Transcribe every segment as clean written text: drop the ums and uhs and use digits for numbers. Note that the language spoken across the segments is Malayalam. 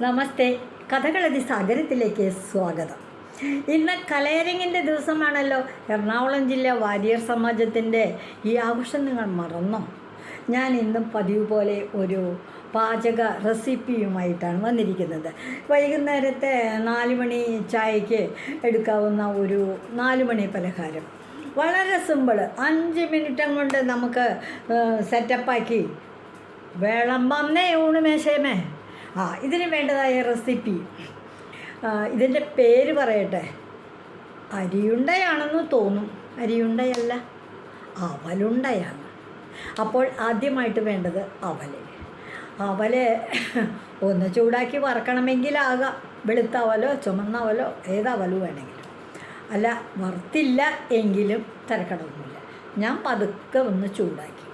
നമസ്തേ. കഥകളതി സാഗരത്തിലേക്ക് സ്വാഗതം. ഇന്ന് കലയരങ്ങിൻ്റെ ദിവസമാണല്ലോ. എറണാകുളം ജില്ല വാര്യർ സമാജത്തിൻ്റെ ഈ ആഘോഷം നിങ്ങൾ മറന്നോ? ഞാൻ ഇന്നും പതിവ് പോലെ ഒരു പാചക റെസിപ്പിയുമായിട്ടാണ് വന്നിരിക്കുന്നത്. വൈകുന്നേരത്തെ 4 മണി ചായയ്ക്ക് എടുക്കാവുന്ന ഒരു 4 മണി പലഹാരം. വളരെ സിമ്പിൾ, 5 മിനിറ്റ് കൊണ്ട് നമുക്ക് സെറ്റപ്പാക്കി വിളമ്പന്നേ ഊണ് മേശയമേ. ഇതിന് വേണ്ടതായ റെസിപ്പി, ഇതിൻ്റെ പേര് പറയട്ടെ. അരിയുണ്ടയാണെന്ന് തോന്നും. അരിയുണ്ടയല്ല, അവലുണ്ടയാണ്. അപ്പോൾ ആദ്യമായിട്ട് വേണ്ടത് അവൽ ഒന്ന് ചൂടാക്കി വറക്കണമെങ്കിലാകാം. വെളുത്ത അവലോ ചുമന്ന അവലോ ഏതവലോ വേണമെങ്കിലും. അല്ല, വറുത്തില്ല എങ്കിലും തിരക്കടൊന്നുമില്ല. ഞാൻ പതുക്കെ ഒന്ന് ചൂടാക്കി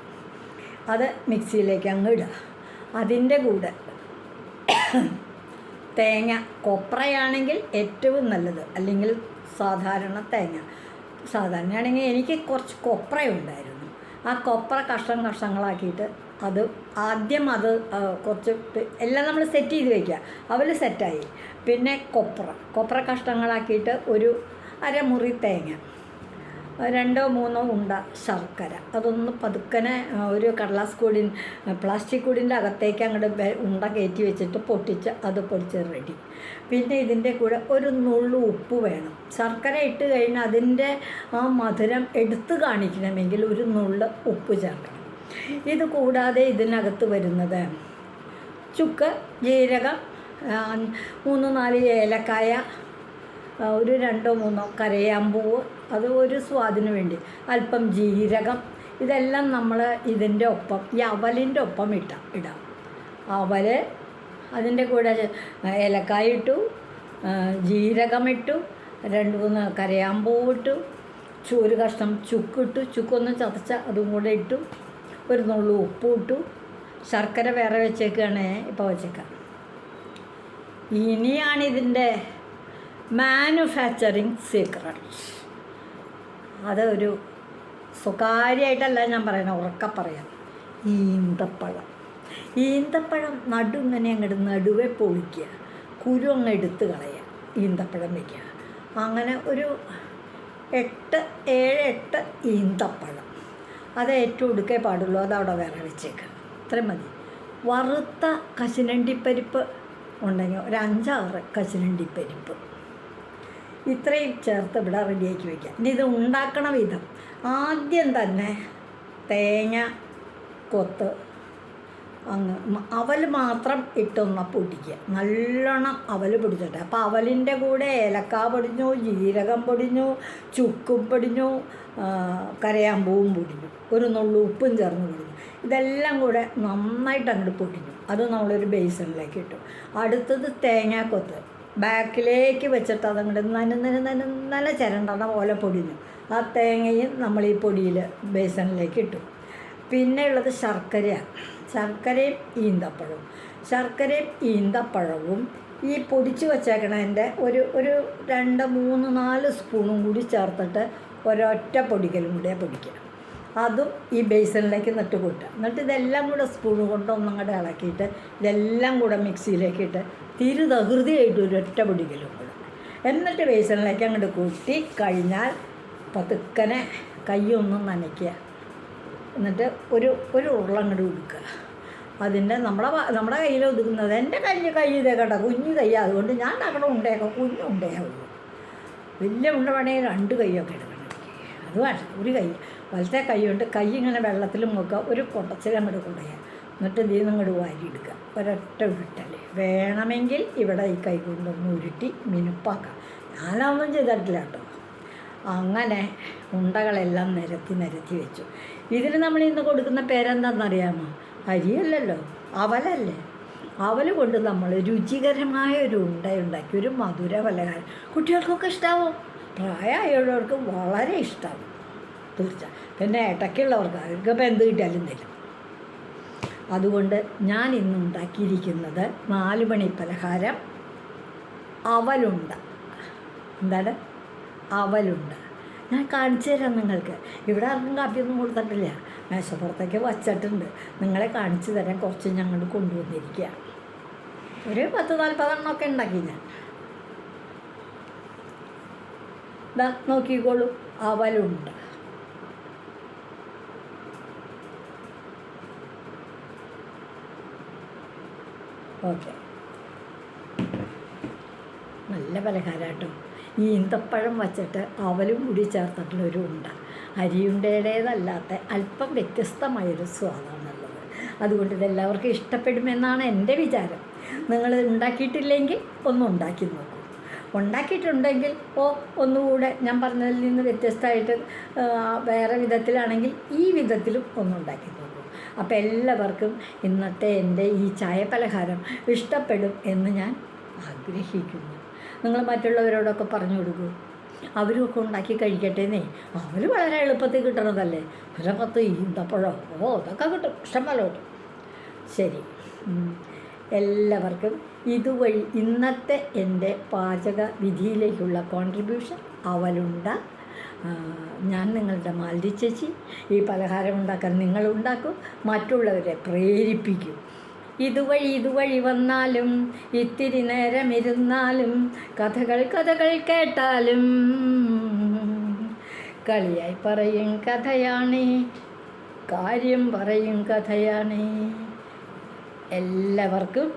അത് മിക്സിയിലേക്ക് അങ്ങ് ഇടുക. അതിൻ്റെ കൂടെ തേങ്ങ, കൊപ്രയാണെങ്കിൽ ഏറ്റവും നല്ലത്, അല്ലെങ്കിൽ സാധാരണ തേങ്ങ. സാധാരണയാണെങ്കിൽ എനിക്ക് കുറച്ച് കൊപ്രയുണ്ടായിരുന്നു. ആ കൊപ്ര കഷ്ണങ്ങളാക്കിയിട്ട് അത് ആദ്യം കുറച്ച് എല്ലാം നമ്മൾ സെറ്റ് ചെയ്ത് വയ്ക്കുക. അവൽ സെറ്റായി. പിന്നെ കൊപ്ര കഷ്ണങ്ങളാക്കിയിട്ട് ഒരു അരമുറി തേങ്ങ, 2-3 ഉണ്ട ശർക്കര, അതൊന്ന് പതുക്കനെ ഒരു പ്ലാസ്റ്റിക് കൂടിൻ്റെ അകത്തേക്ക് അങ്ങോട്ട് ഉണ്ട കയറ്റി വെച്ചിട്ട് പൊട്ടിച്ച് അത് പൊടിച്ച് റെഡി. പിന്നെ ഇതിൻ്റെ കൂടെ ഒരു നുള്ളു ഉപ്പ് വേണം. ശർക്കര ഇട്ട് കഴിഞ്ഞാൽ അതിൻ്റെ ആ മധുരം എടുത്തു കാണിക്കണമെങ്കിൽ ഒരു നുള്ളു ഉപ്പ് ചേർക്കണം. ഇത് കൂടാതെ ഇതിനകത്ത് വരുന്നത് ചുക്ക്, ജീരകം, 3-4 ഏലക്കായ, ഒരു 2-3 കരയാമ്പൂവ്, അത് ഒരു സ്വാദിന് വേണ്ടി, അല്പം ജീരകം. ഇതെല്ലാം നമ്മൾ ഇതിൻ്റെ ഒപ്പം, ഈ അവലിൻ്റെ ഒപ്പം ഇടാം. അവൽ, അതിൻ്റെ കൂടെ ഏലക്കായ ഇട്ടു, ജീരകമിട്ടു, 2-3 കരയാമ്പൂവ് ഇട്ടു, ഒരു കഷ്ണം ചുക്കിട്ടു, ചുക്കൊന്ന് ചതച്ച അതും കൂടെ ഇട്ടു, ഒരു നുള്ളു ഉപ്പ് ഇട്ടു. ശർക്കര വേറെ വെച്ചേക്കാണ്, ഇപ്പോൾ വെച്ചേക്കാം. ഇനിയാണിതിൻ്റെ മാനുഫാക്ചറിങ് സീക്രട്ട്. അതൊരു സ്വകാര്യമായിട്ടല്ല ഞാൻ പറയണം, ഉറക്കെ പറയാം. ഈന്തപ്പഴം ഇങ്ങനെ അങ്ങോട്ട് നടുവെ പൊളിക്കുക, കുരു അങ്ങ് എടുത്ത് കളയുക, ഈന്തപ്പഴം വയ്ക്കുക. അങ്ങനെ ഒരു 7-8 ഈന്തപ്പഴം, അത് ഏറ്റവും എടുക്കേ പാടുള്ളൂ. അതവിടെ വേറെ വെച്ചേക്കുക. ഇത്രയും മതി. വറുത്ത കശുനണ്ടിപ്പരിപ്പ് ഉണ്ടെങ്കിൽ ഒരു 5-6 കശുനണ്ടിപ്പരിപ്പ്, ഇത്രയും ചേർത്ത് ഇവിടെ റെഡിയാക്കി വയ്ക്കുക. ഇനി ഇത് ഉണ്ടാക്കണ വിധം, ആദ്യം തന്നെ തേങ്ങ കൊത്ത് അവൽ മാത്രം ഇട്ടൊന്ന് പൊടിക്കുക. നല്ലോണം അവൽ പൊടിച്ചിട്ട്, അപ്പോൾ അവലിൻ്റെ കൂടെ ഏലക്ക പൊടിഞ്ഞു, ജീരകം പൊടിഞ്ഞു, ചുക്കും പൊടിഞ്ഞു, കരയാമ്പൂവും പൊടിഞ്ഞു, ഒരു നുള്ളു ഉപ്പും ചേർന്ന് പൊടിഞ്ഞു. ഇതെല്ലാം കൂടെ നന്നായിട്ട് അങ്ങോട്ട് പൊടിഞ്ഞു. അത് നമ്മളൊരു ബേസണിലേക്ക് ഇട്ടു. അടുത്തത് തേങ്ങാക്കൊത്ത് ബാക്കിലേക്ക് വെച്ചിട്ട് അതങ്ങോട്ട് നന ചിരണ്ടണ പോലെ പൊടിഞ്ഞു. ആ തേങ്ങയും നമ്മൾ ഈ പൊടിയിൽ ബേസണിലേക്ക് ഇട്ടു. പിന്നെ ഉള്ളത് ശർക്കരയും ഈന്തപ്പഴവും ഈ പൊടിച്ച് വച്ചേക്കണതിൻ്റെ ഒരു 2-3-4 സ്പൂണും കൂടി ചേർത്തിട്ട് ഒരൊറ്റ പൊടിക്കലും കൂടെ പൊടിക്കണം. അതും ഈ ബേസണിലേക്ക് നട്ട് കൂട്ടുക. എന്നിട്ട് ഇതെല്ലാം കൂടെ സ്പൂൺ കൊണ്ട് ഒന്നങ്ങോട്ട് ഇളക്കിയിട്ട് ഇതെല്ലാം കൂടെ മിക്സിയിലേക്ക് ഇട്ട് തകൃതിയായിട്ട് ഒരൊറ്റ പൊടിക്കലും കൂടെ, എന്നിട്ട് ബേസണിലേക്ക് അങ്ങോട്ട് കൂട്ടി കഴിഞ്ഞാൽ പതുക്കനെ കൈയൊന്നും നനയ്ക്കുക. എന്നിട്ട് ഒരു ഉരുളങ്ങോട്ട് കൊടുക്കുക. അതിൻ്റെ നമ്മുടെ കയ്യിൽ ഒതുക്കുന്നത്, എൻ്റെ കൈ ഇതേ കേട്ടോ, കുഞ്ഞു കൈ, അതുകൊണ്ട് ഞാൻ ഉണ്ടാക്കണ ഉണ്ടയൊക്കെ കുഞ്ഞു ഉണ്ടയുള്ളൂ. വലിയ ഉണ്ട വേണമെങ്കിൽ 2 കൈയൊക്കെ എടുക്കണം. അത് വേണ്ട, ഒരു കൈ, വലത്തെ കൈ കൊണ്ട് കൈ ഇങ്ങനെ വെള്ളത്തിൽ മുക്കുക, ഒരു കൊടച്ചിലങ്ങോട്ട് കൊണ്ടുപോയാൽ, എന്നിട്ട് ഇതിൽ നിന്ന് ഇങ്ങോട്ട് വാരിയെടുക്കുക. ഒരൊറ്റ ഉരുട്ടൽ വേണമെങ്കിൽ ഇവിടെ ഈ കൈ കൊണ്ടൊന്ന് ഉരുട്ടി മിനുപ്പാക്കാം. ഞാനൊന്നും ചെയ്തിട്ടില്ല കേട്ടോ. അങ്ങനെ ഉണ്ടകളെല്ലാം നിരത്തി വെച്ചു. ഇതിന് നമ്മൾ ഇന്ന് കൊടുക്കുന്ന പേരെന്താണെന്നറിയാമോ? അരിയല്ലല്ലോ, അവലല്ലേ. അവൽ കൊണ്ട് നമ്മൾ രുചികരമായ ഒരു ഉണ്ടാക്കി, ഒരു മധുര പലഹാരം. കുട്ടികൾക്കൊക്കെ ഇഷ്ടാവും, പ്രായമായവർക്ക് വളരെ ഇഷ്ടമാവും തീർച്ചയായും. പിന്നെ ഇടയ്ക്കുള്ളവർക്ക് അവർക്കിപ്പോൾ എന്ത് കിട്ടിയാലും തരും. അതുകൊണ്ട് ഞാൻ ഇന്ന് ഉണ്ടാക്കിയിരിക്കുന്നത് 4 മണി പലഹാരം അവലുണ്ട. എന്താണ് അവലുണ്ട? ഞാൻ കാണിച്ചു തരാം നിങ്ങൾക്ക്. ഇവിടെ ആർക്കും കാപ്പിയൊന്നും കൊടുത്തിട്ടില്ല, മേശപ്പുറത്തേക്ക് വച്ചിട്ടുണ്ട്. നിങ്ങളെ കാണിച്ചു തരാൻ കുറച്ച് ഞങ്ങൾ കൊണ്ടുവന്നിരിക്കുക. ഒരു 10-40 ഉണ്ടാക്കി ഞാൻ. ഇതാ നോക്കിക്കോളൂ, അവലുണ്ട്. ഓക്കെ, നല്ല പലഹാരം കേട്ടോ. ഈ ഈന്തപ്പഴം വച്ചിട്ട് അവലും കൂടി ചേർത്തിട്ടുള്ളൊരു ഉണ്ട, അരിയുണ്ടയുടേതല്ലാത്ത അല്പം വ്യത്യസ്തമായൊരു സ്വാദാണുള്ളത്. അതുകൊണ്ട് ഇതെല്ലാവർക്കും ഇഷ്ടപ്പെടുമെന്നാണ് എൻ്റെ വിചാരം. നിങ്ങൾ ഉണ്ടാക്കിയിട്ടില്ലെങ്കിൽ ഒന്ന് ഉണ്ടാക്കി നോക്കൂ. ഉണ്ടാക്കിയിട്ടുണ്ടെങ്കിൽ ഒന്നുകൂടെ ഞാൻ പറഞ്ഞതിൽ നിന്ന് വ്യത്യസ്തമായിട്ട് വേറെ വിധത്തിലാണെങ്കിൽ ഈ വിധത്തിലും ഒന്നുണ്ടാക്കി നോക്കൂ. അപ്പോൾ എല്ലാവർക്കും ഇന്നത്തെ എൻ്റെ ഈ ചായ പലഹാരം ഇഷ്ടപ്പെടും എന്ന് ഞാൻ ആഗ്രഹിക്കുന്നു. നിങ്ങൾ മറ്റുള്ളവരോടൊക്കെ പറഞ്ഞു കൊടുക്കൂ, അവരുമൊക്കെ ഉണ്ടാക്കി കഴിക്കട്ടേന്നേ. അവർ വളരെ എളുപ്പത്തിൽ കിട്ടണതല്ലേ. ഒരു 10 ഈന്തപ്പഴോ അതൊക്കെ കിട്ടും, ഇഷ്ടംപോലെ കിട്ടും. ശരി, എല്ലാവർക്കും ഇതുവഴി ഇന്നത്തെ എൻ്റെ പാചക വിധിയിലേക്കുള്ള കോൺട്രിബ്യൂഷൻ അവലുണ്ട. ഞാൻ നിങ്ങളുടെ മാലതി ചേച്ചി. ഈ പലഹാരം ഉണ്ടാക്കാൻ നിങ്ങളുണ്ടാക്കും, മറ്റുള്ളവരെ പ്രേരിപ്പിക്കും. ഇതുവഴി വന്നാലും ഇത്തിരി നേരം ഇരുന്നാലും കഥകൾ കേട്ടാലും കളിയായി പറയും കഥയാണ്, കാര്യം പറയും കഥയാണ്. എല്ലാവർക്കും